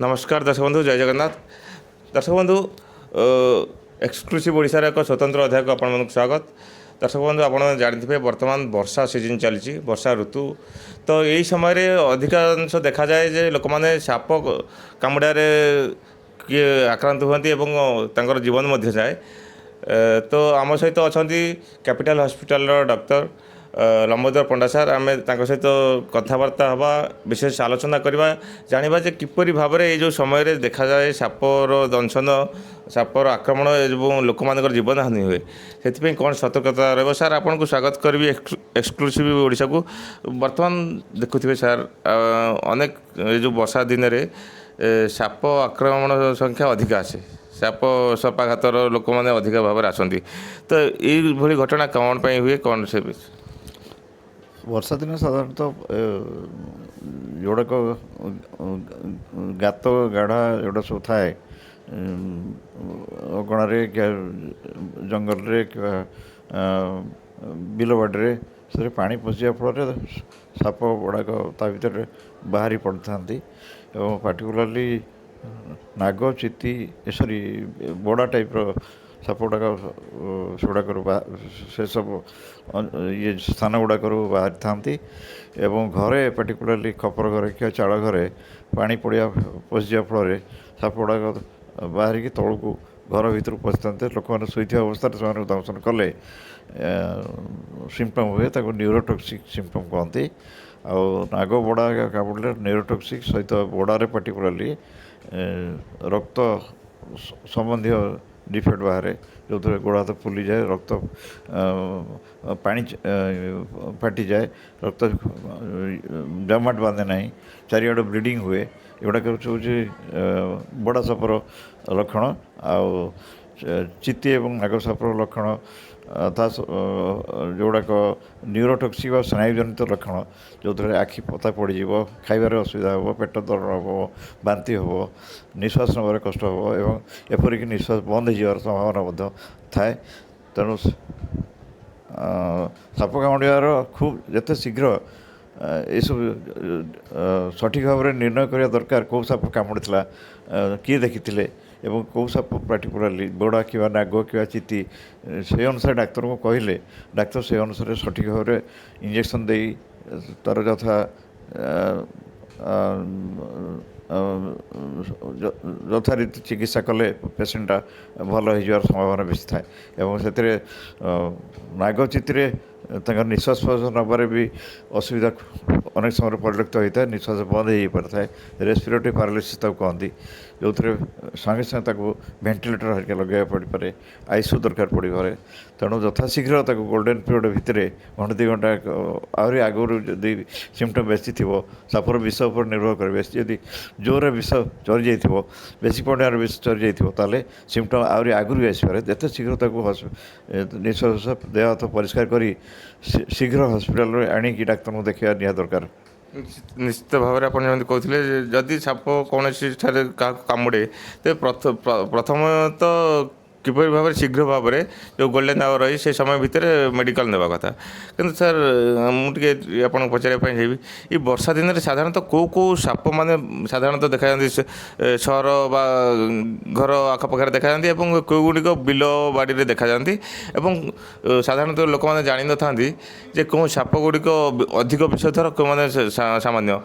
नमस्कार दर्शक बंधु जय जगन्नाथ। दर्शक बंधु एक्सक्लूसिव ओडिशार एक स्वतंत्र अध्याय को आपण स्वागत। दर्शक बंधु आप जानते बर्तमान वर्षा सीजन चली वर्षा ऋतु तो यही समय अधिकांश देखा जाए जे लोक मैंने साप कामुड़े किए आक्रांत हुआ जीवन मध्य जाए। तो आम सहित अच्छा कैपिटल हॉस्पिटल डॉक्टर लंबोदर पंडा सार आम सहित कथबार्ता हवा विशेष आलोचना करवा जाना जे किपरि भाव में ये समय देखा जाए सापर दंशन सापर आक्रमण और लोक मान जीवन हानि हुए से कौन सतर्कता रहा सार आपन को स्वागत करी एक्सक्लूसिव ओडिशा को। बर्तमान देखुवे सार अनेक जो वर्षा दिन में साप आक्रमण संख्या अधिक आसे साप सपाघातर लोक मैंने अधिक भाव में आसती तो ये घटना कौन पर हुए कौन से वर्षा दिन साधारणतः जोड़ाक गात गाढ़ा जोड़ा सब थाए अगणारे जंगल बिलबाड़े से पानी पशिया फल साप गुड़ाक ता भर बाहरी पड़ था पार्टिकुलारली नाग चिती सॉरी बड़ा टाइप साप गुड़ाक सेगुड़ाक से सब ये स्थान गुड़ाक बाहरी था घरे पार्टिकुलारली खपर घरे कि चाल घरे पानी पड़िया पशिया फल साप गुड़ाक बाहरिकी तौक घर भर पशि था लोक मैंने शोता अवस्था से दंशन कले सिम्पटम हुए न्यूरोटॉक्सिक सिम्पटम कहती नाग बड़ा कामुड़े न्यूरोटॉक्सिक सहित बड़ारे पार्टिकुलारली रक्त संबंधी डिफेक्ट बाहर जो गोड़ हाथ फुली जाए रक्त पानी फाटी जाए रक्त जमाट बांधे ना चारिआड़ ब्लीडिंग हुए एगुड़ाक हूँ बड़ा सापर लक्षण चिती और नाग सापर लक्षण जोड़ाक न्यूरोटॉक्सिक व स्नायुजनित लक्षण जो आखि पता पड़ज खाइबार असुविधा हे पेट दर्द हम बांति हम निश्वास नबार कष्ट हम एपरिक निश्वास बंद हो संभावना थाए तेणु साप कामुड़ार खूब जिते शीघ्र सब सठिक भाव में निर्णय करने दरकार कौ साप कामुड़ी किए देखी एवं कौ साप पार्टिकुलारली बड़ा कि नाग कि चिती से अनुसार डाक्तर को कहले डाक्तर से अनुसार सठिक भाव में इंजेक्शन दे तार यथा यथारीति चिकित्सा कले पेसेंटा भल हो संभावना बेसी थाए से नाग चित्रे निश्वास प्रश्वास नबार भी असुविधा अनेक समय परिलक्षित होता है निश्वास बंद हो पार था रेस्पिरेटरी पैरालिसिस कहती जो संगे संगे वेंटिलेटर हरिका लगे पड़ पाए आईसीयू दरकार पड़े घरे तेणु यथाशीघ्र गोल्डेन पीरियड भितर घंटे 2 घंटा आहरी आगुरी जदि सिम्पटम बेसी थी सापर विष पर निर्भर करे बेसी जदि जोर विष चरी जाइए बेसी परिमाण विष चरी जाइए सिम्पटम आहरी आगुरी आसपे जिते शीघ्र निश्वास देह हाथ परिष्कार कर शीघ्र हस्पिटाल आणिकी डाक्तर को देखा निहा दरकार। निश्चित भाव में आपड़ कहते जदि साप कौन क्या कामुड़े तो प्रथम तो किपर भाव शीघ्र भाव में जो गोल्डेन आवर रही से समय भितर मेडिकल नेबा कथा किंतु सर मुझे आपको पचारे चाहिए ये वर्षा दिन में साधारणतः कौ कौ साप मैंने साधारणतः देखा जाती सहर बा घर आखपाखे देखा जाती कौ गुड़िक बिल बाड़ी देखा जाती साधारणतः लोक मैंने जानी न था जे कौन साप गुड़िक अधिक विषधर कौ मैंने सामान्य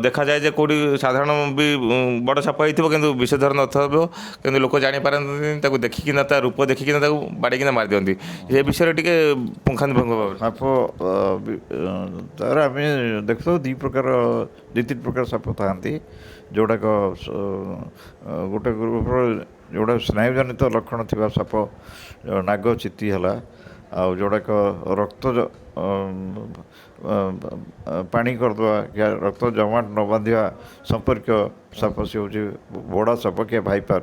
देखा जाए जे कौटी साधारण भी बड़ साप होती कि विषधर न कि लोक जापारती देखिक रूप देखिकी बाड़ीना मार दिखती ये विषय टी पुंखानुपुंख भाव साप तार आम देख दी प्रकार 2-3 प्रकार साप था जोड़ाक गोटे ग्रुप जोड़ा स्नायुजनित लक्षण थी साप नाग चिती है जोड़ाक रक्त पानी करदे क्या रक्त जमाट न बांधा संपर्क साप सी हूँ बड़ा साप क्या भाईपार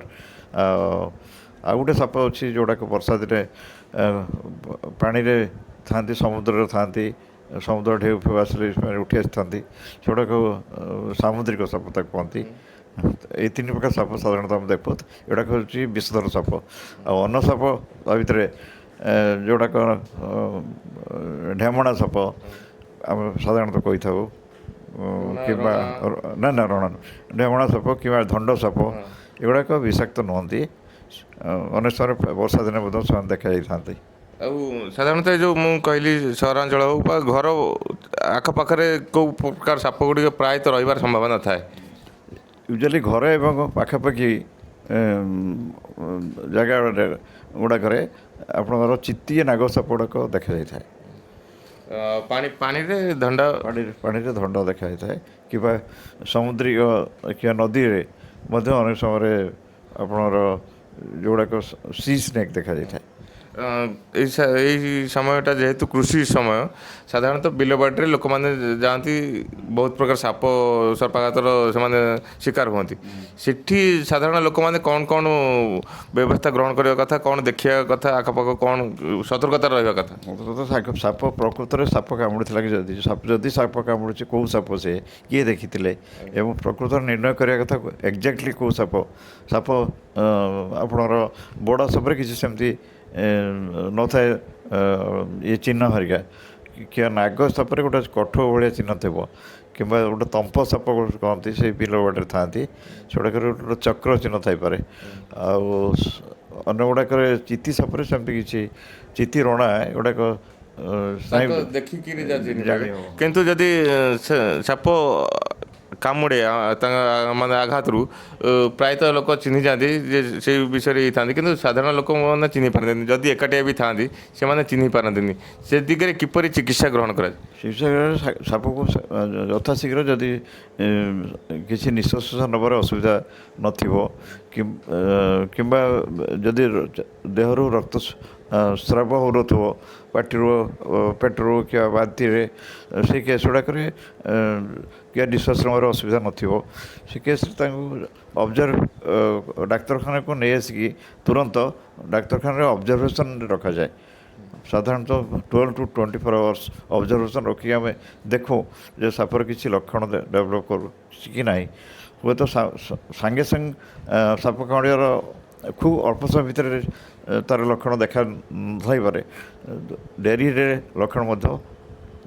आ गोटे साप अच्छी जोड़ाक वर्षा दिन पानी था समुद्र था समुद्र ढेउ फेउ आसले उठी आसी था सेगुड़ाक सामुद्रिक साप कहती ये 3 प्रकार साप साधारणतः आम देखु एगुड़ाक हूँ विषधर साप अन्न साप ता भर जोड़ाक ढेमणा साप आम साधारणतः कही था କିମ୍ବା ନା ନା ରଣା ଢେମଣା ସାପ କିମ୍ବା ଧଣ୍ଡ ସାପ ଏଗୁଡ଼ାକ ବିଷାକ୍ତ ନୁହନ୍ତି। ଅନେକ ସମୟରେ ବର୍ଷା ଦିନେ ମଧ୍ୟ ସେମାନେ ଦେଖାଯାଇଥାନ୍ତି। ଆଉ ସାଧାରଣତଃ ଏ ଯେଉଁ ମୁଁ କହିଲି ସହରାଞ୍ଚଳ ହେଉ ବା ଘର ଆଖପାଖରେ କେଉଁ ପ୍ରକାର ସାପ ଗୁଡ଼ିକ ପ୍ରାୟତଃ ରହିବାର ସମ୍ଭାବନା ଥାଏ? ୟୁଜୁଆଲି ଘର ଏବଂ ପାଖାପାଖି ଜାଗା ଗୁଡ଼ାକରେ ଆପଣଙ୍କର ଚିତ୍ତୀୟ ନାଗ ସାପ ଗୁଡ଼ାକ ଦେଖାଯାଇଥାଏ। ପାଣିରେ ଧଣ୍ଡା ପାଣିରେ ଧଣ୍ଡ ଦେଖାଯାଇଥାଏ କିମ୍ବା ସମୁଦ୍ରିକ କିମ୍ବା ନଦୀରେ ମଧ୍ୟ ଅନେକ ସମୟରେ ଆପଣଙ୍କର ଯେଉଁଗୁଡ଼ାକ ସି ସ୍ନେକ୍ ଦେଖାଯାଇଥାଏ। ଏଇ ସମୟଟା ଯେହେତୁ କୃଷି ସମୟ, ସାଧାରଣତଃ ବିଲବାଡ଼ିରେ ଲୋକମାନେ ଯାଆନ୍ତି, ବହୁତ ପ୍ରକାର ସାପ ସର୍ପାଘାତର ସେମାନେ ଶିକାର ହୁଅନ୍ତି। ସେଠି ସାଧାରଣ ଲୋକମାନେ କ'ଣ କ'ଣ ବ୍ୟବସ୍ଥା ଗ୍ରହଣ କରିବା କଥା, କ'ଣ ଦେଖିବା କଥା, ଆଖପାଖ କ'ଣ ସତର୍କତା ରହିବା କଥା? ସାପ ପ୍ରକୃତରେ ସାପ କାମୁଡ଼ିଥିଲା କି ଯଦି ସାପ କାମୁଡ଼ୁଛି କେଉଁ ସାପ ସେ କିଏ ଦେଖିଥିଲେ ଏବଂ ପ୍ରକୃତରେ ନିର୍ଣ୍ଣୟ କରିବା କଥା ଏକ୍ଜାକ୍ଟଲି କେଉଁ ସାପ ଆପଣଙ୍କର ବଡ଼ ସାପରେ କିଛି ସେମିତି ନଥାଏ ଇଏ ଚିହ୍ନ ହରିକା କିମ୍ବା ନାଗ ସାପରେ ଗୋଟେ କଠୋ ଭଳିଆ ଚିହ୍ନ ଥିବ କିମ୍ବା ଗୋଟେ ତମ୍ପ ସାପ କହନ୍ତି ସେଇ ବିଲ ବାଡ଼ିରେ ଥାନ୍ତି, ସେଗୁଡ଼ାକରେ ଗୋଟେ ଚକ୍ର ଚିହ୍ନ ଥାଇପାରେ। ଆଉ ଅନ୍ୟ ଗୁଡ଼ାକରେ ଚିତି ସାପରେ ସେମିତି କିଛି ଚିତି ରଣା ଏଗୁଡ଼ାକ ଦେଖିକିରି କିନ୍ତୁ ଯଦି ସାପ କାମୁଡ଼େ ମାନେ ଆଘାତରୁ ପ୍ରାୟତଃ ଲୋକ ଚିହ୍ନି ଯାଆନ୍ତି ଯେ ସେଇ ବିଷୟରେ ହେଇଥାନ୍ତି, କିନ୍ତୁ ସାଧାରଣ ଲୋକମାନେ ଚିହ୍ନି ପାରନ୍ତିନି। ଯଦି ଏକାଠିଆ ବି ଥାଆନ୍ତି ସେମାନେ ଚିହ୍ନି ପାରନ୍ତିନି। ସେ ଦିଗରେ କିପରି ଚିକିତ୍ସା ଗ୍ରହଣ କରାଯାଏ? ସାପକୁ ଯଥାଶୀଘ୍ର ଯଦି କିଛି ନିଶ୍ୱାସ ନେବାର ଅସୁବିଧା ନଥିବ କିମ୍ବା ଯଦି ଦେହରୁ ରକ୍ତ ସ୍ରାବ ହେଉନଥିବ ପାଟିରୁ ପେଟରୁ କିମ୍ବା ବାନ୍ତିରେ, ସେଇ କେସ୍ ଗୁଡ଼ାକରେ କିମ୍ବା ନିଶ୍ୱାସ ନେବାର ଅସୁବିଧା ନଥିବ ସେ କେସ୍ରେ ତାଙ୍କୁ ଡାକ୍ତରଖାନାକୁ ନେଇ ଆସିକି ତୁରନ୍ତ ଡାକ୍ତରଖାନାରେ ଅବଜରଭେସନ୍ରେ ରଖାଯାଏ। ସାଧାରଣତଃ 12 to 24 ଆୱାର୍ସ ଅବଜରଭେସନ୍ ରଖିକି ଆମେ ଦେଖୁ ଯେ ସାପର କିଛି ଲକ୍ଷଣ ଡେଭଲପ୍ କରୁଛି କି ନାହିଁ। ହୁଏତ ସାଙ୍ଗେ ସାଙ୍ଗେ ସାପ କାମୁଡ଼ିବାର ଖୁବ୍ ଅଳ୍ପ ସମୟ ଭିତରେ ତା'ର ଲକ୍ଷଣ ଦେଖା ଥାଇପାରେ, ଡେରିରେ ଲକ୍ଷଣ ମଧ୍ୟ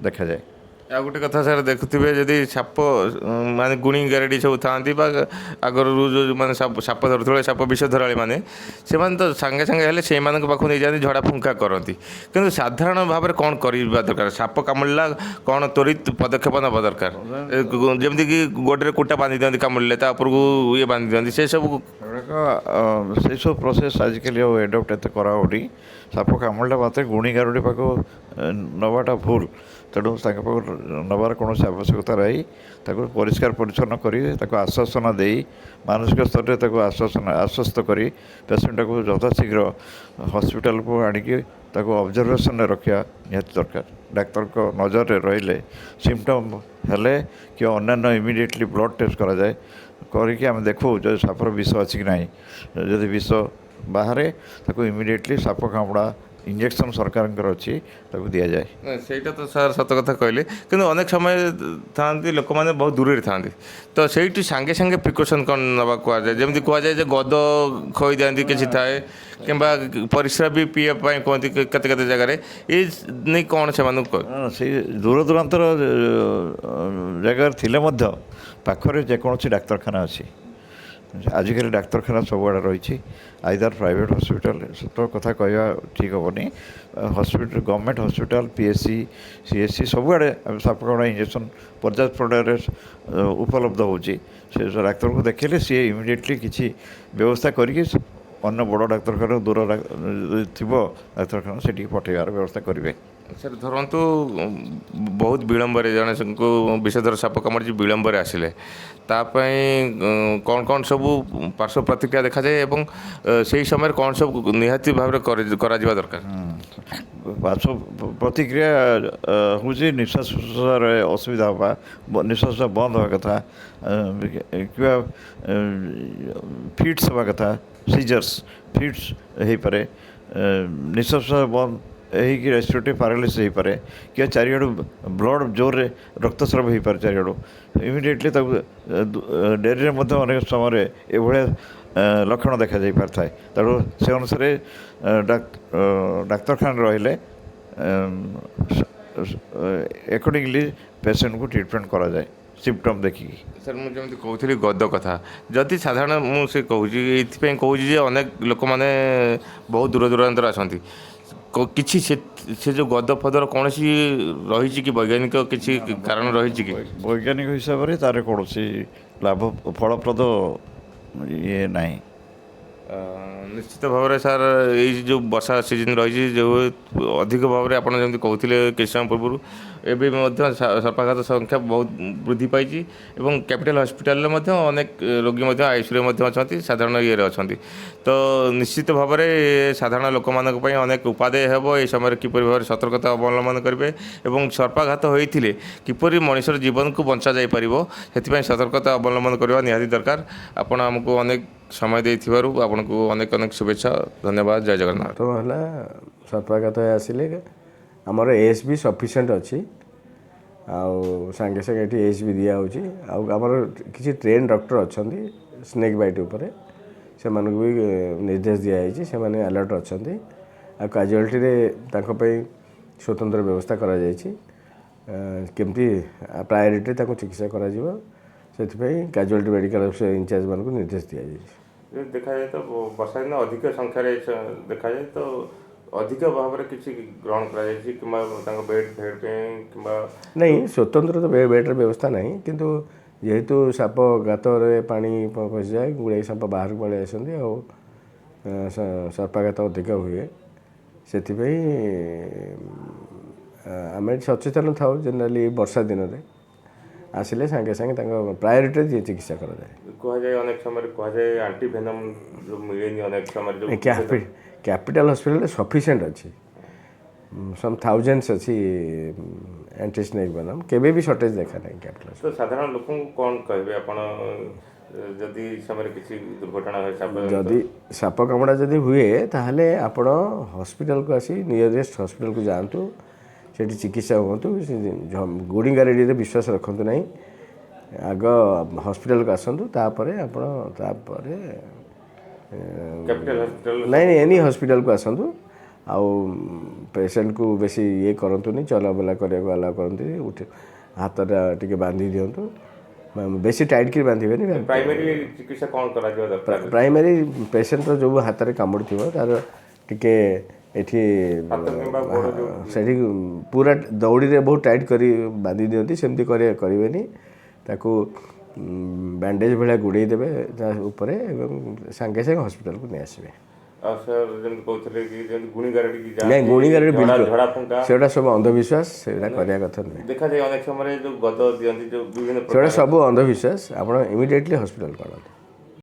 ଦେଖାଯାଏ। ଆଉ ଗୋଟେ କଥା ସାର୍, ଦେଖୁଥିବେ ଯଦି ସାପ ମାନେ ଗୁଣି ଗାରେଡ଼ି ସବୁ ଥାଆନ୍ତି ବା ଆଗରୁ ଯେଉଁମାନେ ସାପ ଧରୁଥିଲେ, ସାପ ବିଷ ଧରାଳି ମାନେ, ସେମାନେ ତ ସାଙ୍ଗେ ସାଙ୍ଗେ ହେଲେ ସେଇମାନଙ୍କ ପାଖକୁ ନେଇଯାଆନ୍ତି, ଝଡ଼ା ଫୁଙ୍କା କରନ୍ତି। କିନ୍ତୁ ସାଧାରଣ ଭାବରେ କ'ଣ କରିବା ଦରକାର? ସାପ କାମୁଡ଼ିଲା କ'ଣ ତ୍ୱରିତ ପଦକ୍ଷେପ ନେବା ଦରକାର? ଯେମିତିକି ଗୋଡ଼ରେ କୁଟା ବାନ୍ଧି ଦିଅନ୍ତି, କାମୁଡ଼ିଲେ ତା ଉପରକୁ ଇଏ ବାନ୍ଧି ଦିଅନ୍ତି, ସେସବୁ ସେସବୁ ପ୍ରୋସେସ୍ ଆଜିକାଲି ଆଉ ଏଡପ୍ଟ ଏତେ କରାହେଉନି। ସାପ କାମୁଡ଼ିଲା ମାତ୍ରେ ଗୁଣି ଗାରୁଡ଼ି ପାଖକୁ ନେବାଟା ଭୁଲ। ତେଣୁ ତାଙ୍କ ପାଖକୁ ନେବାର କୌଣସି ଆବଶ୍ୟକତା ନାହିଁ। ତାକୁ ପରିଷ୍କାର ପରିଚ୍ଛନ୍ନ କରି ତାକୁ ଆଶ୍ୱାସନା ଦେଇ ମାନସିକ ସ୍ତରରେ ତାକୁ ଆଶ୍ୱସ୍ତ କରି ପେସେଣ୍ଟଟାକୁ ଯଥାଶୀଘ୍ର ହସ୍ପିଟାଲକୁ ଆଣିକି ତାକୁ ଅବଜରଭେସନ୍ରେ ରଖିବା ନିହାତି ଦରକାର। ଡାକ୍ତରଙ୍କ ନଜରରେ ରହିଲେ ସିମ୍ପଟମ୍ ହେଲେ କି ଅନ୍ୟାନ୍ୟ ଇମିଡ଼ିଏଟଲି ବ୍ଲଡ଼୍ ଟେଷ୍ଟ କରାଯାଏ, କରିକି ଆମେ ଦେଖୁ ଯଦି ସାପର ବିଷ ଅଛି କି ନାହିଁ। ଯଦି ବିଷ ବାହାରେ ତାକୁ ଇମିଡ଼ିଏଟଲି ସାପ କାମୁଡ଼ା ଇଞ୍ଜେକ୍ସନ୍ ସରକାରଙ୍କର ଅଛି, ତାକୁ ଦିଆଯାଏ। ସେଇଟା ତ ସାର୍ ସତ କଥା କହିଲେ, କିନ୍ତୁ ଅନେକ ସମୟ ଥାଆନ୍ତି ଲୋକମାନେ ବହୁତ ଦୂରରେ ଥାଆନ୍ତି, ତ ସେଇଠି ସାଙ୍ଗେ ସାଙ୍ଗେ ପ୍ରିକସନ୍ କ'ଣ ନେବା କୁହାଯାଏ? ଯେମିତି କୁହାଯାଏ ଯେ ଗଦ ଖୋଇ ଦିଅନ୍ତି କିଛି ଥାଏ କିମ୍ବା ପରିସ୍ରା ବି ପିଇବା ପାଇଁ କୁହନ୍ତି କେତେ କେତେ ଜାଗାରେ, ଏଇ ନେଇ କ'ଣ ସେମାନଙ୍କୁ ସେଇ ଦୂର ଦୂରାନ୍ତର ଜାଗାରେ ଥିଲେ ମଧ୍ୟ ପାଖରେ ଯେକୌଣସି ଡାକ୍ତରଖାନା ଅଛି। ଆଜିକାଲି ଡାକ୍ତରଖାନା ସବୁଆଡ଼େ ରହିଛି, ଆଇଦର ପ୍ରାଇଭେଟ୍ ହସ୍ପିଟାଲ, ସତ କଥା କହିବା ଠିକ୍ ହେବନି, hospital government hospital, PSC, CSC ସବୁଆଡ଼େ ସାପ କାମୁଡ଼ା ଇଞ୍ଜେକ୍ସନ୍ ପର୍ଯ୍ୟାପ୍ତ ପରିମାଣରେ ଉପଲବ୍ଧ ହେଉଛି। ସେ ଡାକ୍ତରଙ୍କୁ ଦେଖିଲେ ସିଏ ଇମିଡ଼ିଏଟଲି କିଛି ବ୍ୟବସ୍ଥା କରିକି ଅନ୍ୟ ବଡ଼ ଡାକ୍ତରଖାନା ଦୂର ଥିବ ଡାକ୍ତରଖାନା ସେଠିକି ପଠାଇବାର ବ୍ୟବସ୍ଥା କରିବେ। ସାର୍ ଧରନ୍ତୁ ବହୁତ ବିଳମ୍ବରେ ଜଣଙ୍କୁ ବିଷଧର ସାପ କାମୁଡ଼ିଛି, ବିଳମ୍ବରେ ଆସିଲେ ତା ପାଇଁ କ'ଣ କ'ଣ ସବୁ ପାର୍ଶ୍ୱ ପ୍ରତିକ୍ରିୟା ଦେଖାଯାଏ ଏବଂ ସେହି ସମୟରେ କ'ଣ ସବୁ ନିହାତି ଭାବରେ କରାଯିବା ଦରକାର? ପାର୍ଶ୍ୱ ପ୍ରତିକ୍ରିୟା ହେଉଛି ନିଶ୍ୱାସରେ ଅସୁବିଧା ହେବା, ନିଶ୍ୱାସ ବନ୍ଦ ହେବା କଥା କିମ୍ବା ଫିଟ୍ସ ହେବା କଥା, ସିଜର୍ସ ଫିଟ୍ସ ହେଇପାରେ, ନିଶ୍ୱାସ ବନ୍ଦ ହେଇକି ରେସ୍ପିରେଟୋରୀ ପାରାଲିସିସ୍ ହେଇପାରେ କିମ୍ବା ଚାରିଆଡ଼ୁ ବ୍ଲଡ଼ ଜୋରରେ ରକ୍ତସ୍ରାବ ହେଇପାରେ ଚାରିଆଡ଼ୁ। ଇମିଡ଼ିଏଟଲି ତାକୁ ଡେରିରେ ମଧ୍ୟ ଅନେକ ସମୟରେ ଏଭଳିଆ ଲକ୍ଷଣ ଦେଖାଯାଇ ପାରିଥାଏ। ତେଣୁ ସେ ଅନୁସାରେ ଡାକ୍ତରଖାନାରେ ରହିଲେ ଆକର୍ଡ଼ିଙ୍ଗଲି ପେସେଣ୍ଟକୁ ଟ୍ରିଟମେଣ୍ଟ କରାଯାଏ ସିମ୍ପଟମ୍ ଦେଖିକି। ସାର୍ ମୁଁ ଯେମିତି କହୁଥିଲି ଗଦ କଥା, ଯଦି ସାଧାରଣ ମୁଁ ସେ କହୁଛି ଏଇଥିପାଇଁ କହୁଛି ଯେ ଅନେକ ଲୋକମାନେ ବହୁତ ଦୂର ଦୂରାନ୍ତର ଆସନ୍ତି, କିଛି ସେ ଯେଉଁ ଗଦ ଫଦର କୌଣସି ରହିଛି କି ବୈଜ୍ଞାନିକ କିଛି କାରଣ ରହିଛି କି? ବୈଜ୍ଞାନିକ ହିସାବରେ ତାର କୌଣସି ଲାଭ ଫଳପ୍ରଦ ଇଏ ନାହିଁ। ନିଶ୍ଚିତ ଭାବରେ ସାର୍ ଏଇ ଯେଉଁ ବର୍ଷା ସିଜନ୍ ରହିଛି ଯେଉଁ ଅଧିକ ଭାବରେ ଆପଣ ଯେମିତି କହୁଥିଲେ କିଛି ସମୟ ପୂର୍ବରୁ, ଏବେ ମଧ୍ୟ ସର୍ପାଘାତ ସଂଖ୍ୟା ବହୁତ ବୃଦ୍ଧି ପାଇଛି ଏବଂ କ୍ୟାପିଟାଲ ହସ୍ପିଟାଲରେ ମଧ୍ୟ ଅନେକ ରୋଗୀ ମଧ୍ୟ ଆଇସିୟୁରେ ମଧ୍ୟ ଅଛନ୍ତି, ସାଧାରଣ ଇଏରେ ଅଛନ୍ତି। ତ ନିଶ୍ଚିତ ଭାବରେ ସାଧାରଣ ଲୋକମାନଙ୍କ ପାଇଁ ଅନେକ ଉପାଦେୟ ହେବ ଏହି ସମୟରେ କିପରି ଭାବରେ ସତର୍କତା ଅବଲମ୍ବନ କରିବେ ଏବଂ ସର୍ପାଘାତ ହୋଇଥିଲେ କିପରି ମଣିଷର ଜୀବନକୁ ବଞ୍ଚାଯାଇପାରିବ ସେଥିପାଇଁ ସତର୍କତା ଅବଲମ୍ବନ କରିବା ନିହାତି ଦରକାର। ଆପଣ ଆମକୁ ଅନେକ ସମୟ ଦେଇଥିବାରୁ ଆପଣଙ୍କୁ ଅନେକ ଅନେକ ଶୁଭେଚ୍ଛା, ଧନ୍ୟବାଦ, ଜୟ ଜଗନ୍ନାଥ। ପ୍ରଥମ ହେଲା ସର୍ପାଘାତ ଆସିଲେ ଆମର ଏସ୍ ବି ସଫିସିଏଣ୍ଟ ଅଛି, ଆଉ ସାଙ୍ଗେ ସାଙ୍ଗେ ଏଠି ଏସ୍ ବି ଦିଆହେଉଛି। ଆଉ ଆମର କିଛି ଟ୍ରେନ୍ ଡକ୍ଟର ଅଛନ୍ତି ସ୍ନେକ୍ ବାଇଟ୍ ଉପରେ, ସେମାନଙ୍କୁ ବି ନିର୍ଦ୍ଦେଶ ଦିଆଯାଇଛି, ସେମାନେ ଆଲର୍ଟ ଅଛନ୍ତି। ଆଉ କାଜୁଆଲିଟିରେ ତାଙ୍କ ପାଇଁ ସ୍ୱତନ୍ତ୍ର ବ୍ୟବସ୍ଥା କରାଯାଇଛି, କେମିତି ପ୍ରାୟୋରିଟିରେ ତାଙ୍କୁ ଚିକିତ୍ସା କରାଯିବ, ସେଥିପାଇଁ କାଜୁଆଲିଟି ମେଡ଼ିକାଲ ଇନଚାର୍ଜମାନଙ୍କୁ ନିର୍ଦ୍ଦେଶ ଦିଆଯାଇଛି। ଦେଖାଯାଏ ତ ବର୍ଷା ଦିନ ଅଧିକ ସଂଖ୍ୟାରେ ଦେଖାଯାଏ, ତ ଅଧିକ ଭାବରେ କିଛି ଗ୍ରହଣ କରାଯାଇଛି କିମ୍ବା ତାଙ୍କ ବେଡ୍ ଫେଡ୍ ପାଇଁ କିମ୍ବା ନାହିଁ, ସ୍ୱତନ୍ତ୍ର ତ ବେଡ୍ର ବ୍ୟବସ୍ଥା ନାହିଁ, କିନ୍ତୁ ଯେହେତୁ ସାପ ଗାତରେ ପାଣି ପଶିଯାଏ, ଗୁଡ଼ାଏ ସାପ ବାହାରକୁ ପଳେଇ ଆସନ୍ତି ଆଉ ସର୍ପାଘାତ ଅଧିକ ହୁଏ, ସେଥିପାଇଁ ଆମେ ସଚେତନ ଥାଉ। ଜେନେରାଲି ବର୍ଷା ଦିନରେ ଆସିଲେ ସାଙ୍ଗେ ସାଙ୍ଗେ ତାଙ୍କ ପ୍ରାୟୋରିଟିରେ ଚିକିତ୍ସା କରାଯାଏ। କୁହାଯାଏ ଅନେକ ସମୟରେ କୁହାଯାଏ ଆଣ୍ଟିଭେନମ୍ ଯେଉଁ ମିଳେନି ଅନେକ ସମୟରେ ଯେଉଁ କ୍ୟାପିଟାଲ ହସ୍ପିଟାଲରେ ସଫିସିଏଣ୍ଟ ଅଛି, ସମ୍ ଥାଉଜେଣ୍ଡସ୍ ଅଛି ଆଣ୍ଟିସ୍ନେକ୍ ଭେନମ୍, କେବେ ବି ସର୍ଟେଜ୍ ଦେଖା ନାହିଁ କ୍ୟାପିଟାଲ। ତ ସାଧାରଣ ଲୋକଙ୍କୁ କ'ଣ କହିବେ ଆପଣ ଯଦି ସମୟରେ କିଛି ଦୁର୍ଘଟଣା ହୁଏ, ଯଦି ସାପ କାମୁଡ଼ା ଯଦି ହୁଏ ତାହେଲେ ଆପଣ ହସ୍ପିଟାଲକୁ ଆସି ନିୟରେଷ୍ଟ ହସ୍ପିଟାଲକୁ ଯାଆନ୍ତୁ, ସେଠି ଚିକିତ୍ସା ହୁଅନ୍ତୁ। ଗୁଣିଗାରେଡ଼ିରେ ବିଶ୍ୱାସ ରଖନ୍ତୁ ନାହିଁ, ଆଗ ହସ୍ପିଟାଲକୁ ଆସନ୍ତୁ, ତାପରେ ନାଇଁ ଏନି ହସ୍ପିଟାଲକୁ ଆସନ୍ତୁ। ଆଉ ପେସେଣ୍ଟକୁ ବେଶୀ ଇଏ କରନ୍ତୁନି, ଚଲାବୁଲା କରିବାକୁ ଆଲାଉ କରନ୍ତୁନି, ହାତଟା ଟିକେ ବାନ୍ଧି ଦିଅନ୍ତୁ, ବେଶୀ ଟାଇଟ୍ କରି ବାନ୍ଧିବେନି। ପ୍ରାଇମେରୀ ଚିକିତ୍ସା କ'ଣ କରାଯିବା ଦରକାର? ପ୍ରାଇମେରୀ ପେସେଣ୍ଟର ଯେଉଁ ହାତରେ କାମୁଡ଼ିଥିବ ତାର ଟିକେ ଏଠି ସେଠି ପୁରା ଦଉଡ଼ିରେ ବହୁତ ଟାଇଟ୍ କରି ବାନ୍ଧି ଦିଅନ୍ତି, ସେମିତି କରିବେନି, ତାକୁ ବ୍ୟାଣ୍ଡେଜ୍ ଭଳିଆ ଗୁଡ଼େଇ ଦେବେ ତା ଉପରେ ଏବଂ ସାଙ୍ଗେ ସାଙ୍ଗେ ହସ୍ପିଟାଲକୁ ନେଇ ଆସିବେ। ଆଉ ସାର୍ ଯେମିତି କହୁଥିଲେ କି ଯେମିତି ଗୁଣିଗାରେଡ଼ି ନାଇଁ, ଗୁଣିଗାରେଡ଼ି ସେଗୁଡ଼ା ସବୁ ଅନ୍ଧବିଶ୍ୱାସ, ସେଗୁଡ଼ା କରିବା କଥା ନୁହେଁ। ଦେଖାଯାଏ ଅନେକ ସମୟରେ ଯେଉଁ ଗଦ ଦିଅନ୍ତି ଯେଉଁ ବିଭିନ୍ନ ସେଗୁଡ଼ା ସବୁ ଅନ୍ଧବିଶ୍ୱାସ, ଆପଣ ଇମିଡ଼ିଏଟଲି ହସ୍ପିଟାଲକୁ ଆଣନ୍ତୁ।